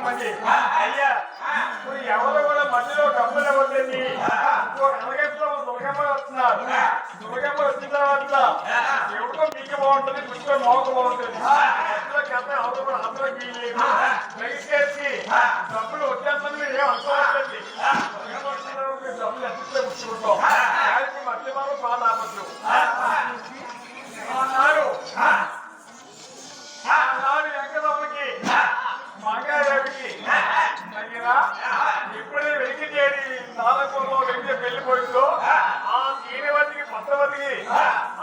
అయ్యా ఇప్పుడు ఎవరు కూడా మధ్యలో డబ్బులు ఇవ్వద్దండి. ఇంకొక అరగంటలో దుర్గమ్మ వస్తున్నారు. దుర్గమ్మ వచ్చిన తర్వాత ఎవరికో మీకు బాగుంటుంది, కొంచెం మోక బాగుంటుంది. మధ్యలో కథ ఎవరు కూడా అందరూ గీయలేదు. దయచేసి డబ్బులు వచ్చేస్తాను మీరు ఏం అనుకోవద్దండి. దుర్గమ్మ వచ్చిన తర్వాత మీరు డబ్బులు ఎంత కూర్చుంటాం. దానికి మధ్య మనం బాధ ఆపద్దు. ఆనాడు వెంకటమ్మకి మంగాదేవికి తగిన ఎప్పుడే వెలికి చేరి నాలుగులో వెలికి వెళ్ళిపోయిందో ఆ శ్రీనివాసికి పట్టవతికి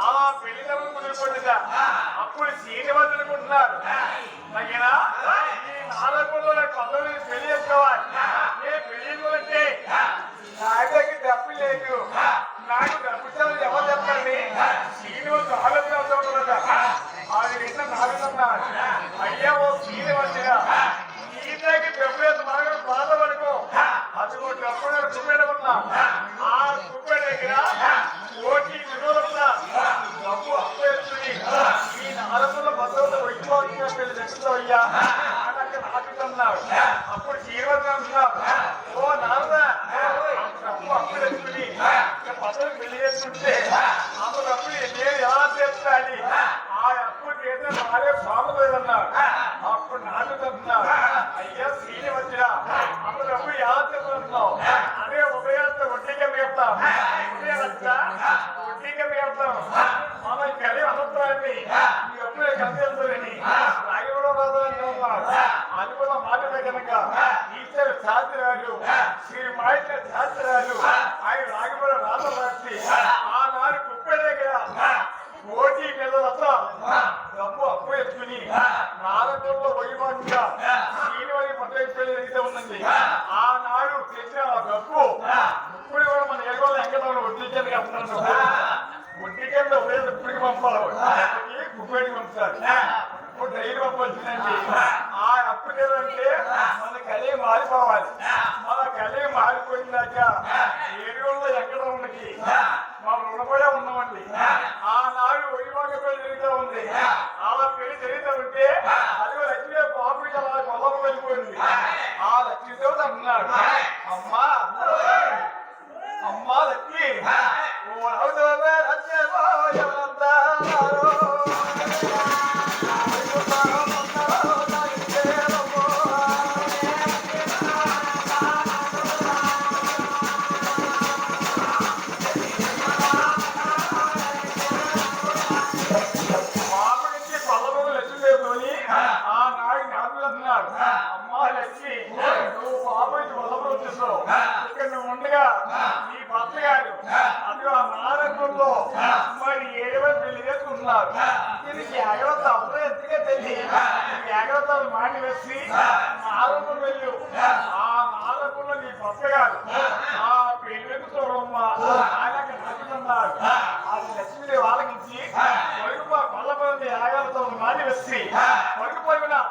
ఆ పెళ్లి తమకు కుదిరిపోయింద. అప్పుడు శ్రీనివాసు అనుకుంటున్నారు తగిన ఈ నాలుగులో పట్టవతికి పెళ్లి చేసుకోవాలి. ఏ పెళ్లి అంటే నాయకుడికి డబ్బు లేదు, నాకు డబ్బు ఎవరు చెప్పండి. శ్రీనివాసు ఆలోచన ఆయన నిన్న నాలుగున్నారు. అయ్యా ఓ శ్రీనివాసిగా ఈతకి డబ్బులేదు బాగా బాధపడుకో. అదిగో డబ్బు తుమ్మెడుకున్నా ఆ తుమ్మె దగ్గర ఓటి వినోదన్నా డబ్బు అప్పేస్తుంది. ఈ నాలుగుల భద్రత వైద్యులు పెళ్లి దగ్గరలో అయ్యా అని అక్కడ ఆపిస్తున్నాడు. అప్పుడు శ్రీనివాసి అంటున్నారు, ఓ నారద డబ్బు అప్పుడెత్తుకుని పదవి పెళ్లి చేసుకుంటే అప్పుడు డబ్బులు నేను ఎలా చేస్తాను. ఆ అప్పు చేస్తే నాడే బాగుపోయిందన్నారు. అప్పుడు నాకు చెప్తున్నారు, అయ్యా శ్రీనివచ్చిరా అప్పుడు డబ్బు ఎలా చేస్తున్నావు. అదే ఉదయాన్ని వడ్డీగా మిగతాం, వడ్డీగా మిగతాం. మనం కలిగి అనుకుంటాన్ని ఈ అప్పుడే కలిసేస్తారని రాయవడం రాదని అది కూడా మాటలే కనుక ఈశ్వర శాస్త్రాలు శ్రీ మాయిత శాస్త్రాలు ఆయన రాగబడి రాజరాసి ఆనాడు కుప్పే దగ్గర ఓటీ మీద డబ్బు అప్పు ఎత్తుకుని నాలుగులో వైభవంగా శ్రీనివారి పదవి అయితే ఉన్నది. ఆనాడు తెచ్చిన డబ్బు ఇప్పుడు కూడా మన ఏగోళ్ళ వెంకటరావు వడ్డీ కింద కడుతున్నాడు. వడ్డీ కింద ఉదయం ఇప్పటికి పంపాలి, కుప్పేటికి పంపుతారు. ఇప్పుడు డైలీ పంపొచ్చిందండి. ఆ అప్పు లేదంటే మన కలిగి మారిపోవాలి. మన కలిగి మారిపోయిందాక ఏడుగుల్లో వెంకటరావుకి మనం రుణపడే ఉన్నామండి. ఆనాడు వైభాగ పెళ్లి జరుగుతూ ఉంది. అలా పెళ్లి జరుగుతూ ఉంటే అది లక్ష్మీ బాబు అలా పొలం వెళ్ళిపోయింది. ఆ లక్ష్మీతో అంటున్నాడు, అమ్మా అమ్మా లక్ష్మి అమ్మా లక్ష్మి నువ్వు బాబు వల్లభ వచ్చేసావు. ఇక్కడ నువ్వు ఉండగా నీ భర్త గారు అది ఆ నారకంలో మరి 7 పెళ్లి చేసుకుంటున్నారు. దీనికి ఏగవత అప్పుడే ఎందుకే తెలియదు. ఏగవతాలు మాటి వేసి నారకం వెళ్ళు. ఆ నారకంలో నీ భర్త గారు ఆ పెళ్లికి చూడమ్మా ఆయన నచ్చుతున్నారు. అది లక్ష్మిని వాళ్ళకించి పల్లపల్లి ఏగవత మాటి వేసి పడిపోయినా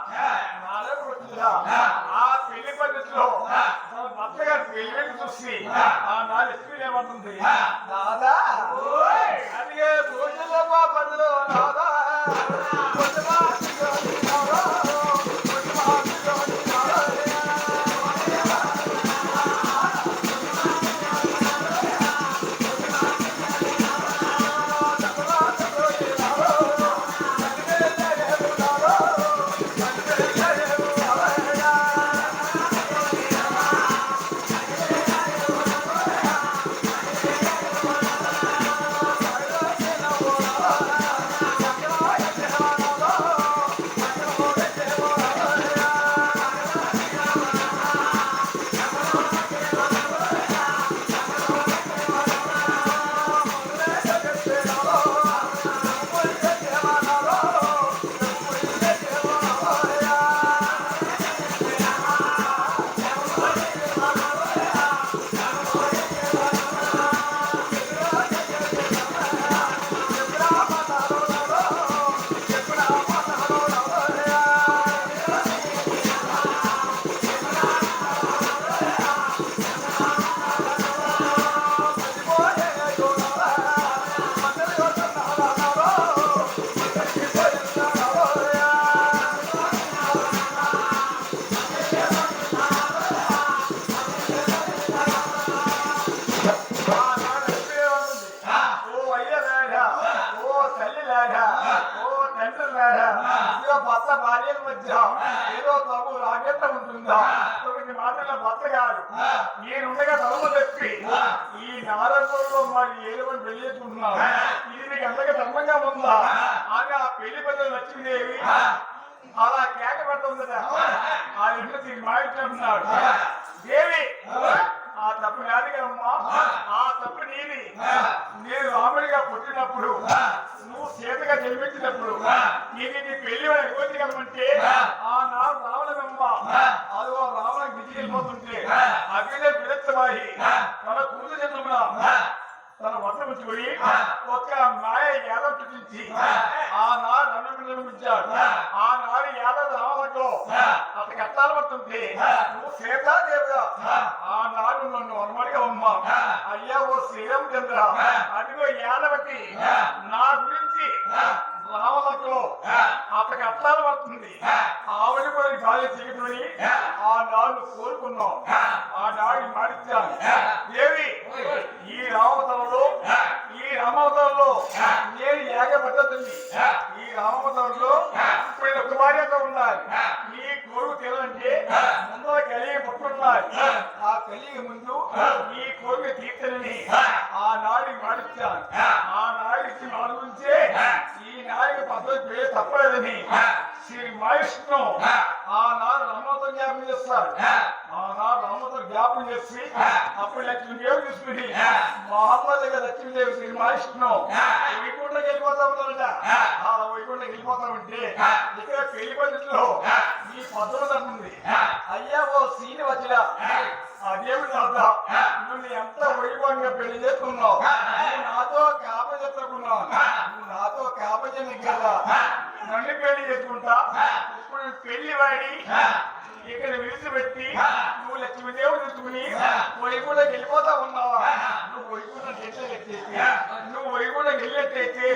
ఆ పెళ్లి పద్ధతిలో భర్త గారు పెళ్లి చూసి ఆ నాలుగు లక్ష్మి ఏమంటుంది, నాదా అందుకే భోజనమా పనులు నాదా మధ్య ఏదో తగు రాగేట ఉంటుందా? తొమ్మిది మాటల భర్త గారు నేనుండగా ధర్మ చెప్పి ఈ నారదుల్లో మరి ఏలువని పెళ్లి చేసుకుంటున్నావు, ఇది నీకు అంతగా ధర్మంగా ఉందా అని ఆ పెళ్లి పెద్ద లక్ష్మీదేవి అలా కేక పెడుతుందట. ఆ ఇంట్లో తిరిగి మాట్లాడుతున్నాడు. దేవి ఆ తప్పు నాది కదమ్మా, ఆ తప్పు నీది. నేను రాముడిగా పుట్టినప్పుడు నువ్వు సీతగా జన్మించినప్పుడు ఇది నీ పెళ్లి యోచించగలమంటే ఆనాడు రావణమ్మ అదో రావణ గిజికెళ్ళిపోతుంటే అగ్నే పిలెత్తవాయి తన కూతురు చంద్రమున తన వస్త్రం ఉంచుకొని ఒక మాయ యాదవ చూపించి ఆనాడు నిర్మించాడు. ఆనాడు యాదవ రావణంలో అతనికి కష్టాలు పడుతుంటే నువ్వు సీతాదేవిగా ఆనాడు నన్ను అనుమానిగా ఉమ్మా. అయ్యా ఓ శ్రీరామచంద్ర, అదిగో యాదవకి నా గురించి రావణంలో అతనికి కష్టాలు పడుతుంది, ఆవిడ కూడా గాలి చీకటి ఆనాడు కోరుకున్నావు. ఆనాడు మారించాను. దేవి ఈ రామవతంలో నేను ఏకపద్ధతిని ఈ రామవతంలో ఇప్పుడు కుమార్యత ఉండాలి. ఈ కోరుకు తెలంటే ముందర కలిగి పట్టుకున్నారు. ఆ కలిగి ముందు ఈ కోరిక తీర్చని ఆనాడు మారించాను. ఆనాడికి నా గురించే ఈ నాయక పద్ధతి తప్పలేదని శ్రీ మహేష్ను ఆనాడు రామవతం జ్ఞాపకం చేస్తారు. ఆనాడు రామవతం జ్ఞాపకం చేసి అప్పుడు లక్ష్మీదేవి తీసుకుని మహాత్మా దగ్గర లక్ష్మీదేవి శ్రీ మహేష్ను వైకుంఠకి వెళ్ళిపోతా ఉన్నారట. ఆ వైకుంఠకి వెళ్ళిపోతా ఉంటే ఇక్కడ పెళ్లి పద్ధతిలో ఈ పద్ధతి అంటుంది. అయ్యా ఓ శ్రీనివచ్చులా, అదేమి తాత నువ్వు ఎంత వైభవంగా పెళ్లి చేసుకున్నావు, నాతో కాప చెప్పుకున్నావు, నువ్వు నాతో కాప చెంది కదా నన్ను పెళ్లి చేసుకుంటా. ఇప్పుడు పెళ్లి వాడి ఇక్కడ విడిచిపెట్టి నువ్వు లక్ష్మీదేవి తెచ్చుకుని వైకుంఠకి వెళ్ళిపోతా ఉన్నావా? నువ్వు వైకుంఠం ఎట్లెట్టేసి నువ్వు వైకుంఠకి వెళ్ళేట్టయితే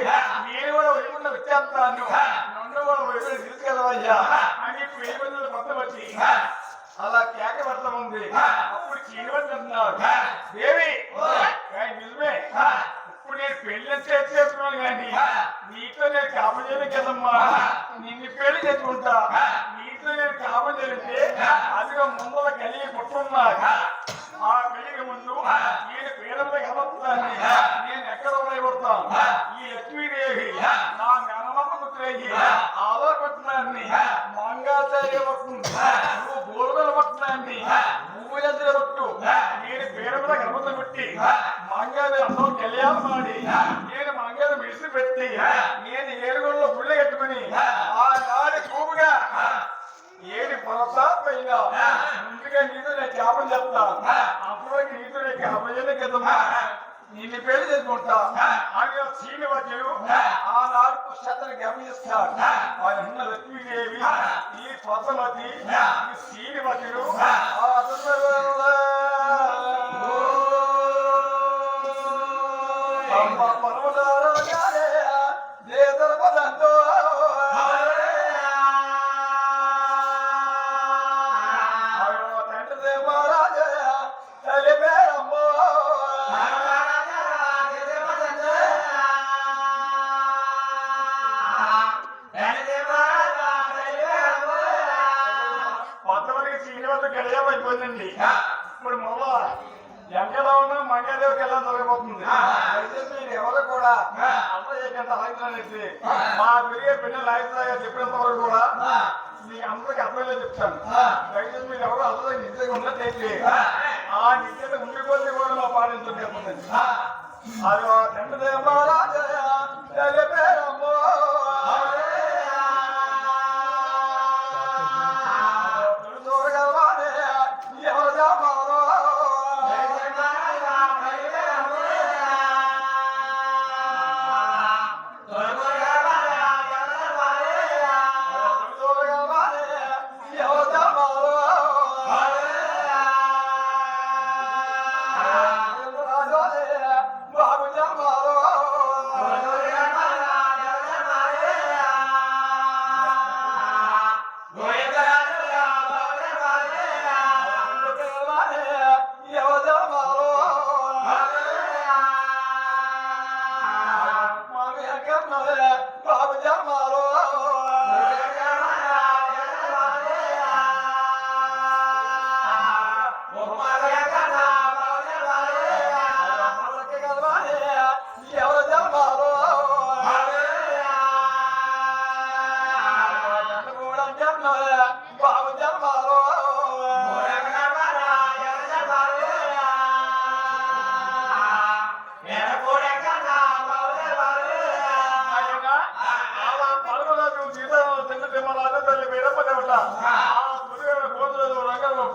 నేను కూడా వైకుంఠం వచ్చేస్తాను, నన్ను కూడా వైకుంఠం తీసుకెళ్ళవయ్యా అని పెళ్లి మొత్తం వచ్చి అలా కేక పడతా ఉంది. అప్పుడు శ్రీనివాస్ అంటున్నాడు, దేవి నిజమే ఇప్పుడు నేను పెళ్లి చేసుకున్నాను కానీ నీతో నేను కాపం చేయను కదమ్మా, నిన్ను పెళ్లి చేసుకుంటా. నీతో నేను కాపం చేస్తే అదిగా ముందర కలిగి పుట్టున్నాడు. ఆ పెళ్లికి ముందు నేను పేదలతో కలుపుతాను, నేను ఎక్కడ పడతాను. ఈ లక్ష్మీదేవి నా మేనమామ పుత్రేగి ఆధారపడుతున్నాన్ని మంగాచార్య పడుతుంది, నువ్వు గోరుగల పడుతున్నాన్ని భూమిలంటే పట్టు. నేను పేద మీద గర్భత పెట్టి మంగాది అందరూ కళ్యాణం మాడి నేను మంగాది మిడిసి పెట్టి నేను ఏడుగుల్లో గుళ్ళ కట్టుకుని ఆనాడు కూపుగా ఏడు పొరపాటు ముందుగా నీతో నేను చేపలు చెప్తాను. అప్పుడు నీతో నేను కాపజనే కదమ్మా, నిన్ను పెళ్లి చేసుకుంటా అని శ్రీనివాసుడు ఆనాడు పుస్తకాన్ని గమనిస్తాడు. ఆయన లక్ష్మీదేవి ఈ పద్మవతి ఈ శ్రీనివాసుడు అయిపోయిందండి. ఇప్పుడు మొదల ఎంకలో ఉన్నా మంగళదేవికి ఎలా జరగబోతుంది. అయితే మీరు ఎవరు కూడా అంత చేయకుండా అలాగే మా పెరిగే పిల్లలు అయితే చెప్పినంత వరకు కూడా మీ అందరికి అర్థంలో చెప్తాను. దయచేసి మీరు ఎవరు అర్థం నిజంగా ఉన్నట్టయితే ఆ నిజంగా ఉండిపోతే కూడా మా పాటించండి. చెప్పండి అది దండదేవరాజ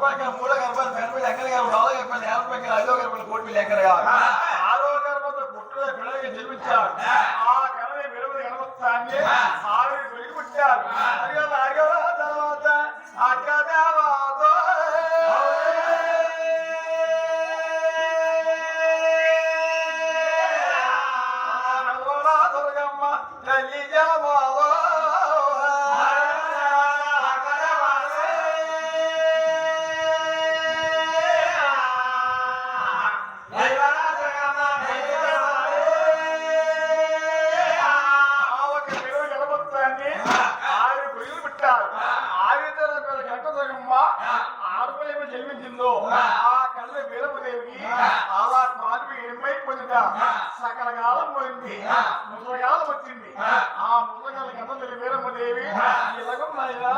రూపాయలు మూడో గర్భాలు పెనపల్లి ఎక్కడ గారు నాలుగో గర్భాలు యాభై రూపాయలు ఐదో గర్భాలు కోటి ఎక్కడ గారు ఆరో గర్భంలో పుట్టులో పిల్లలకి జన్మించాడు ఆ కళని విలువ గణపత్తాన్ని ఆరు వెలిగి పుట్టారు తర్వాత అక్కదేవాతో దుర్గమ్మ తల్లి జలమాలో జన్మించిందో ఆ కళ్ళ వీరమదేవికి అలా మానవి ఏమైపోయిందా సకల కాలం పోయింది ముసలకాలం వచ్చింది ఆ ముసలకాల కథ తల్లి వీరమ్మదేవి ఇలాగున్నాయినా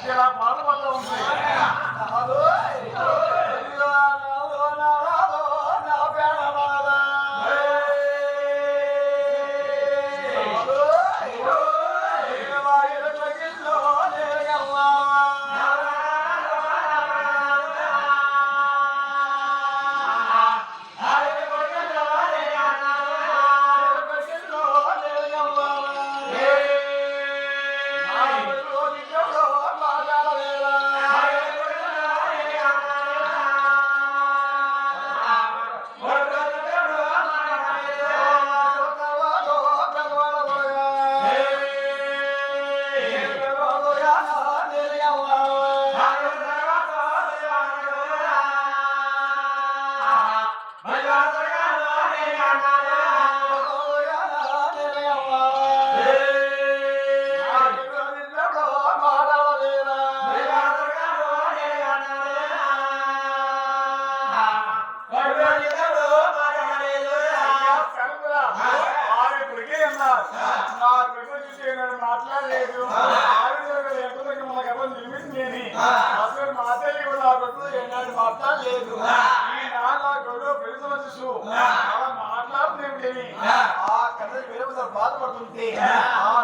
ఇలా బాధపడతా ఉంది. మాట్లాడలేదు నిర్మించేది అసలు మా తల్లి కూడా నా కొడుకు ఏనాడు మాట్లాడలేదు. ఈ నా కొడుకు పెళ్లి సమస్య అలా మాట్లాడుతుంది. ఆ కథ బాధపడుతుంటే ఆ